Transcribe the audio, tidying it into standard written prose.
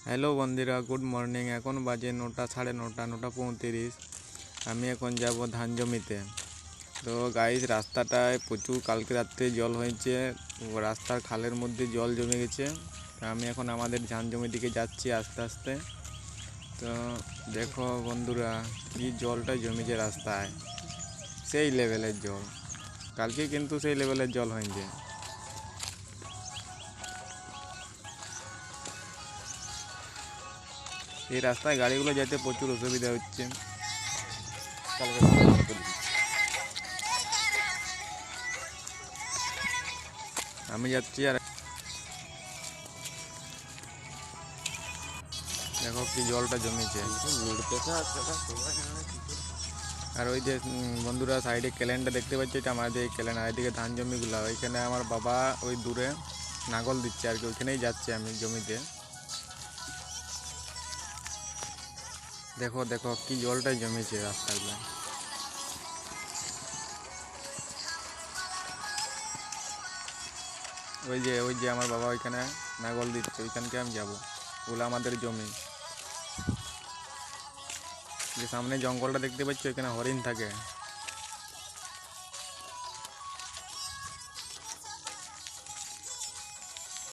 Hello বন্ধুরা, good morning. এখন বাজে 9টা, সাড়ে 9টা, 9:35। আমি এখন যাব ধান জমিতে। তো গাইস, রাস্তাটায় প্রচুর কালকে রাত্রে জল হয়েছে, রাস্তার খালের মধ্যে জল জমে গেছে। আমি এখন আমাদের ধান জমির দিকে যাচ্ছি আস্তে আস্তে। তো দেখো বন্ধুরা, কি জলটা জমেছে রাস্তায়, সেই লেভেলের জল। কালকে কিন্তু সেই লেভেলের জল হয়েছে। এই রাস্তায় গাড়িগুলো যেতে প্রচুর অসুবিধা হচ্ছে। আমি যাচ্ছি, আর দেখো কি জলটা জমেছে। আর ওই যে বন্ধুরা, সাইডে ক্যালেন্ডার দেখতে পাচ্ছি, এটা আমাদের এই ক্যালেন্ডার। এদিকে ধান জমিগুলো, ওইখানে আমার বাবা ওই দূরে নাগল দিচ্ছে আর কি, ওইখানেই যাচ্ছি আমি জমিতে। দেখো দেখো কি জলটাই জমেছে রাস্তাগুলো। ওই যে আমার বাবা ওইখানে নাগল দিচ্ছে, ওইখানকে আমি যাবো। ওগুলো আমাদের জমি। যে সামনে জঙ্গলটা দেখতে পাচ্ছি, ওইখানে হরিণ থাকে।